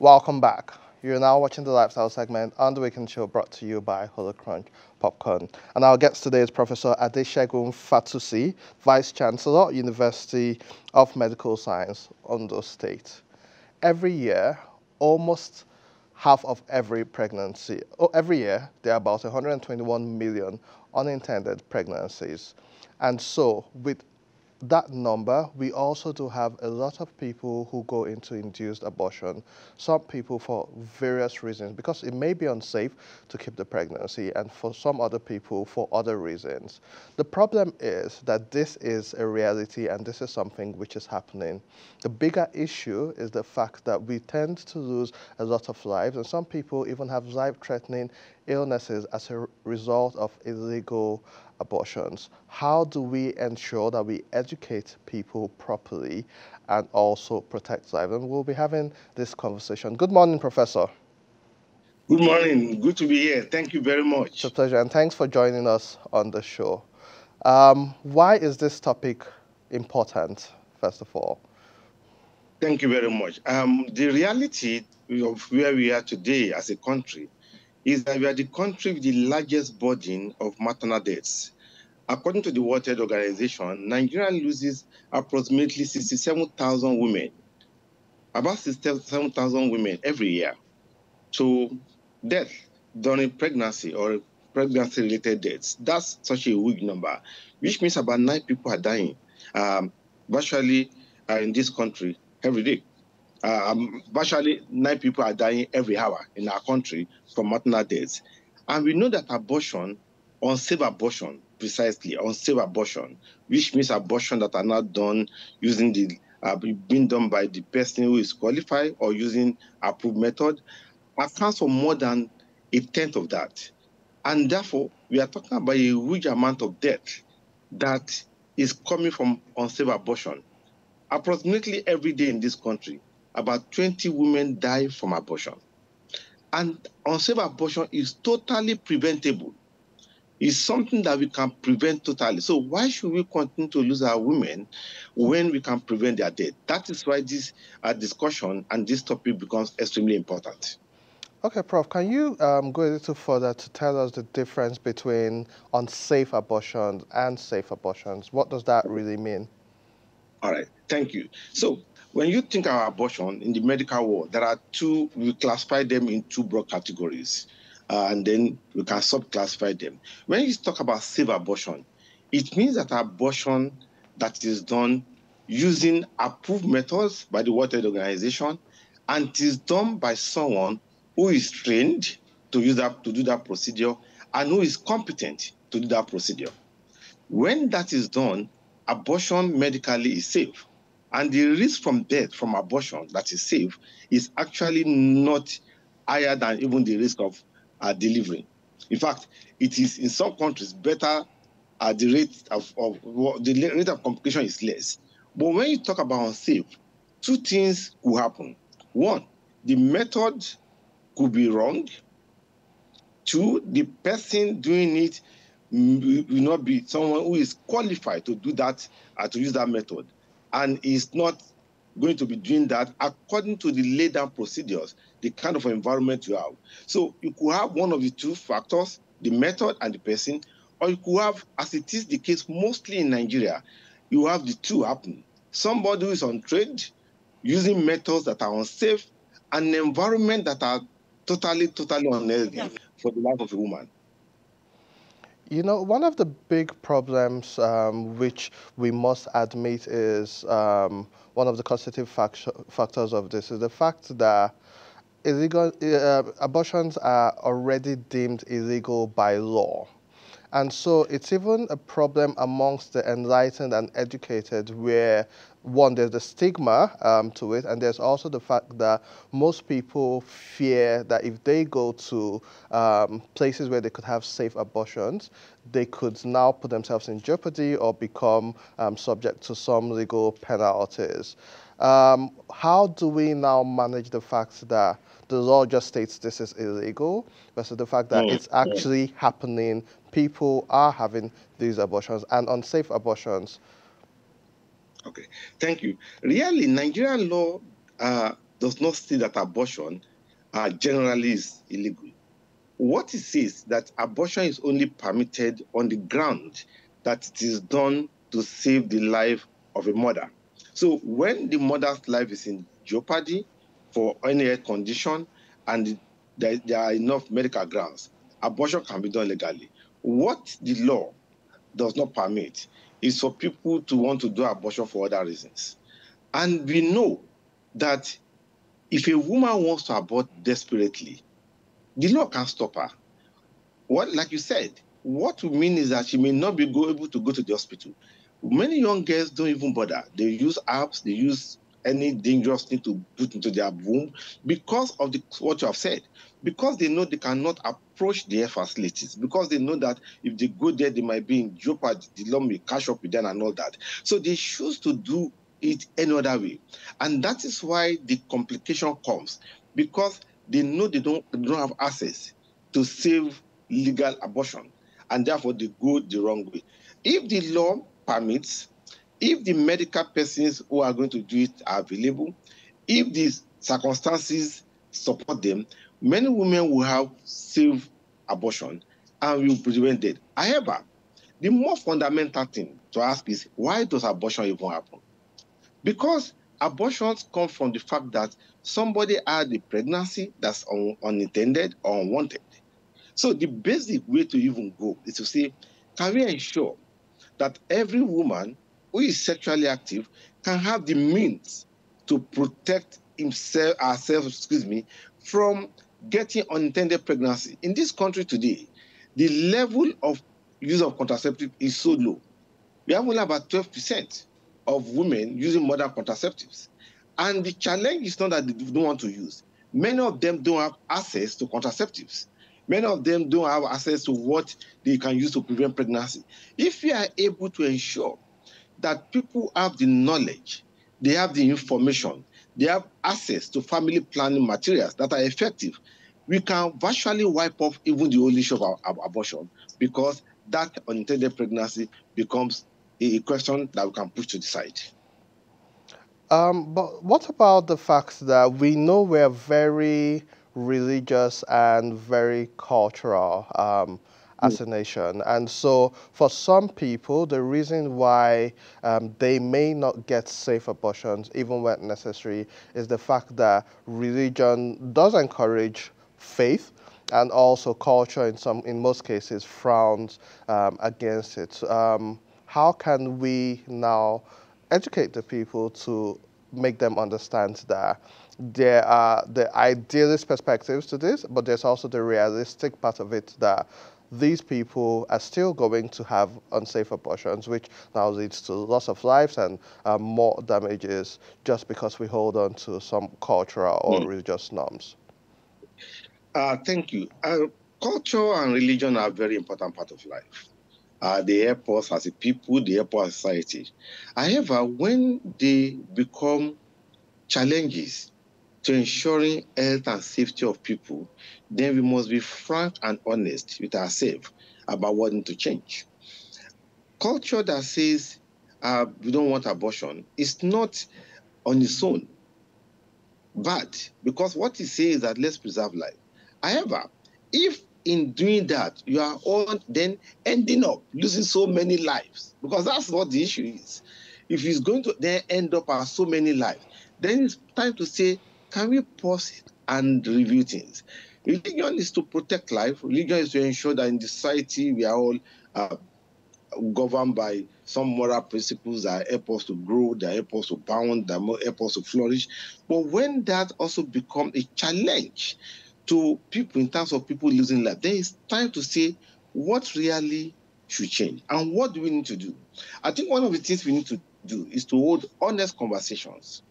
Welcome back. You're now watching the lifestyle segment on the Weekend Show brought to you by Holocrunch Popcorn. And our guest today is Professor Adesegun Fatusi, Vice Chancellor, University of Medical Science, Ondo State. Every year, almost half of every pregnancy, every year, there are about 121 million unintended pregnancies. And so, with that number, we also do have a lot of people who go into induced abortion. Some people for various reasons, because it may be unsafe to keep the pregnancy, and for some other people for other reasons. The problem is that this is a reality and this is something which is happening. The bigger issue is the fact that we tend to lose a lot of lives, and some people even have life-threatening illnesses as a result of illegal abortions. How do we ensure that we educate people properly and also protect lives? And we'll be having this conversation. Good morning, Professor. Good morning. Good to be here. Thank you very much. It's a pleasure, and thanks for joining us on the show. Why is this topic important, first of all? Thank you very much. The reality of where we are today as a country is that we are the country with the largest burden of maternal deaths. According to the World Health Organization, Nigeria loses approximately 67,000 women, about 67,000 women every year to death during pregnancy or pregnancy-related deaths. That's such a huge number, which means about 9 people are dying virtually in this country every day. Virtually 9 people are dying every hour in our country from maternal deaths. And we know that abortion, unsafe abortion, precisely, unsafe abortion, which means abortion that are not done using being done by the person who is qualified or using approved method, accounts for more than a tenth of that. And therefore, we are talking about a huge amount of death that is coming from unsafe abortion. Approximately every day in this country, about 20 women die from abortion. And unsafe abortion is totally preventable. It's something that we can prevent totally. So why should we continue to lose our women when we can prevent their death? That is why this discussion and this topic becomes extremely important. Okay, Prof, can you go a little further to tell us the difference between unsafe abortions and safe abortions? What does that really mean? All right, thank you. So when you think about abortion in the medical world, there are two, we classify them in two broad categories, and then we can subclassify them. When you talk about safe abortion, it means that abortion that is done using approved methods by the World Health Organization, and it is done by someone who is trained to do that procedure and who is competent to do that procedure. When that is done, abortion medically is safe. And the risk from death from abortion that is safe is actually not higher than even the risk of delivery. In fact, it is in some countries better. The rate of complication is less. But when you talk about unsafe, two things could happen. One, the method could be wrong. Two, the person doing it will not be someone who is qualified to do that, to use that method, and is not going to be doing that according to the laid down procedures, the kind of environment you have. So you could have one of the two factors, the method and the person, or you could have, as it is the case mostly in Nigeria, you have the two happening. Somebody who is untrained, using methods that are unsafe, and an environment that are totally unhealthy for the life of a woman. You know, one of the big problems which we must admit is one of the constitutive factors of this is the fact that illegal abortions are already deemed illegal by law. And so it's even a problem amongst the enlightened and educated where, one, there's the stigma to it, and there's also the fact that most people fear that if they go to places where they could have safe abortions, they could now put themselves in jeopardy or become subject to some legal penalties. How do we now manage the fact that the law just states this is illegal versus the fact that it's actually happening? People are having these abortions and unsafe abortions. Okay, thank you. Really, Nigerian law does not say that abortion generally is illegal. What it says that abortion is only permitted on the ground that it is done to save the life of a mother. So when the mother's life is in jeopardy for any health condition and there are enough medical grounds, abortion can be done legally. What the law does not permit is for people to want to do abortion for other reasons. And we know that if a woman wants to abort desperately, the law can stop her. What, like you said, what we mean is that she may not be able to go to the hospital. Many young girls don't even bother. They use apps, they use any dangerous thing to put into their womb because of what you have said. Because they know they cannot approach their facilities, because they know that if they go there, they might be in jeopardy, the law may catch up with them and all that. So they choose to do it any other way. And that is why the complication comes, because they know they don't have access to save legal abortion, and therefore they go the wrong way. If the law permits, if the medical persons who are going to do it are available, if these circumstances support them, many women will have safe abortion and will prevent death. However, the more fundamental thing to ask is, why does abortion even happen? Because abortions come from the fact that somebody had a pregnancy that's unintended or unwanted. So the basic way to even go is to say, can we ensure that every woman who is sexually active can have the means to protect herself, from getting unintended pregnancy? In this country today, the level of use of contraceptive is so low. We have only about 12% of women using modern contraceptives. And the challenge is not that they don't want to use. Many of them don't have access to contraceptives. Many of them don't have access to what they can use to prevent pregnancy. If we are able to ensure that people have the knowledge, they have the information, they have access to family planning materials that are effective, we can virtually wipe off even the whole issue of abortion, because that unintended pregnancy becomes a question that we can push to the side. But what about the fact that we know we're very religious and very cultural Mm. as a nation? And so, for some people, the reason why they may not get safe abortions, even when necessary, is the fact that religion does encourage faith, and also culture in most cases frowns against it. How can we now educate the people to make them understand that there are the idealist perspectives to this, but there's also the realistic part of it, that these people are still going to have unsafe abortions, which now leads to loss of lives and more damages, just because we hold on to some cultural or Mm. religious norms. Thank you. Culture and religion are a very important part of life. They help us as a people, they help us as a society. However, when they become challenges to ensuring health and safety of people, then we must be frank and honest with ourselves about what needs to change. Culture that says we don't want abortion is not on its own bad, because what it says is that let's preserve life. However, if in doing that you are all then ending up losing so many lives, because that's what the issue is. If it's going to then end up as so many lives, then it's time to say, can we pause it and review things? Religion is to protect life. Religion is to ensure that in the society we are all governed by some moral principles that help us to grow, that help us to bound, that help us to flourish. But when that also becomes a challenge to people in terms of people losing life, then it's time to say what really should change and what do we need to do. I think one of the things we need to do is to hold honest conversations.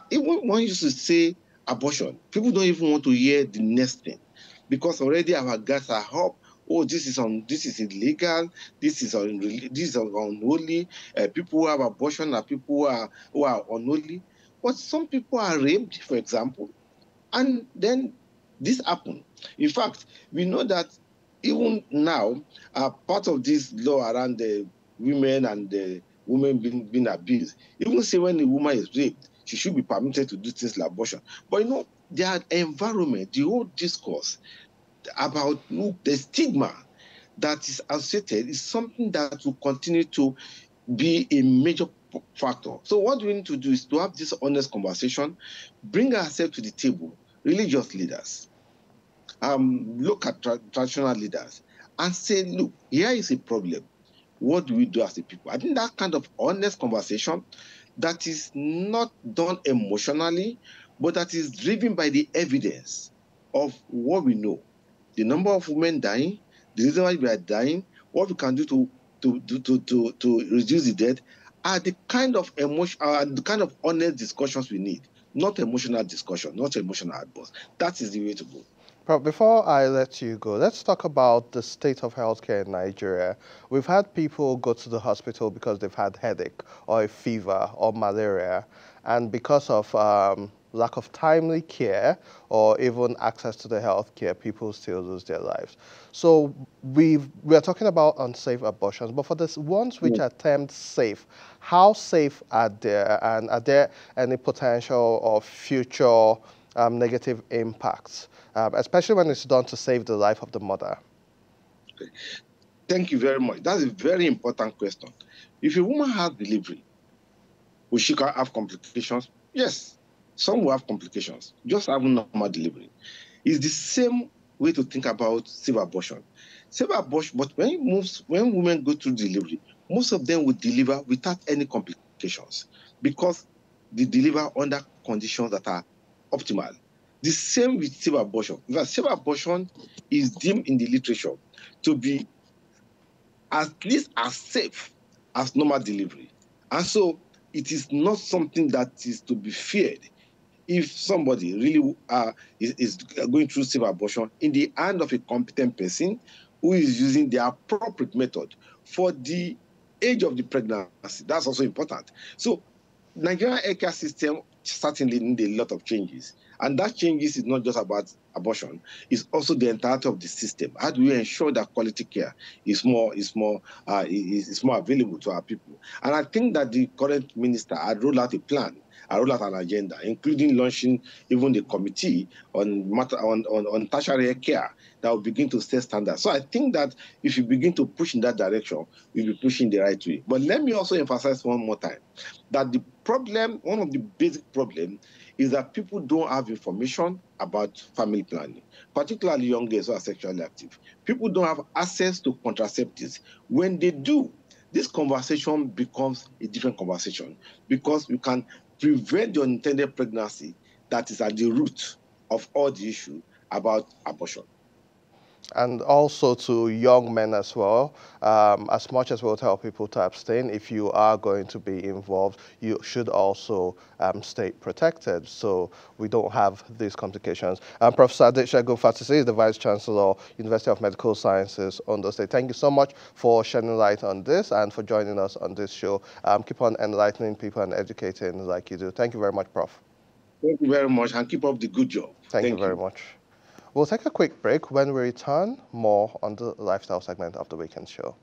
Even when you used to say abortion, people don't even want to hear the next thing, because already our guards are up. Oh, this is illegal. This is unholy. People who have abortion are people who are unholy. But some people are raped, for example, and then this happened. In fact, we know that even now, part of this law around the women and the women being abused, even say when a woman is raped, she should be permitted to do things like abortion. But their environment, the whole discourse about the stigma that is associated is something that will continue to be a major factor. So what we need to do is to have this honest conversation, bring ourselves to the table, religious leaders, look at traditional leaders and say, look, here is a problem. What do we do as a people? I think that kind of honest conversation that is not done emotionally, but that is driven by the evidence of what we know. The number of women dying, the reason why we are dying, what we can do to reduce the death are the kind of the kind of honest discussions we need, not emotional discussion, not emotional outbursts. That is the way to go. But before I let you go, let's talk about the state of healthcare in Nigeria. We've had people go to the hospital because they've had headache or a fever or malaria, and because of lack of timely care or even access to the health care, people still lose their lives. So we're talking about unsafe abortions, but for the ones which are termed safe, how safe are they, and are there any potential or future negative impacts, especially when it's done to save the life of the mother? Thank you very much. That's a very important question. If a woman has delivery, will she have complications? Yes, some will have complications, just having normal delivery. It's the same way to think about safe abortion. Safe abortion, but when women go through delivery, most of them will deliver without any complications because they deliver under conditions that are optimal. The same with safe abortion. In fact, safe abortion is deemed in the literature to be at least as safe as normal delivery. And so it is not something that is to be feared if somebody really is going through safe abortion in the hand of a competent person who is using the appropriate method for the age of the pregnancy. That's also important. So Nigerian healthcare system certainly need a lot of changes. And that changes is not just about abortion, it's also the entirety of the system. How do we ensure that quality care is more available to our people? And I think that the current minister had rolled out a plan, rolled out an agenda, including launching even the committee on tertiary care that will begin to set standards. So I think that if you begin to push in that direction, we'll be pushing the right way. But let me also emphasize one more time that the problem, one of the basic problems, is that people don't have information about family planning, particularly young girls who are sexually active. People don't have access to contraceptives. When they do, this conversation becomes a different conversation because you can prevent the unintended pregnancy that is at the root of all the issue about abortion. And also to young men as well, as much as we'll tell people to abstain, if you are going to be involved, you should also stay protected so we don't have these complications. Professor Adeshegun Fatisi is the Vice Chancellor, University of Medical Sciences, Ondo State. Thank you so much for shedding light on this and for joining us on this show. Keep on enlightening people and educating like you do. Thank you very much, Prof. Thank you very much and keep up the good job. Thank you Thank very you. much. We'll take a quick break. When we return, more on the lifestyle segment of the weekend show.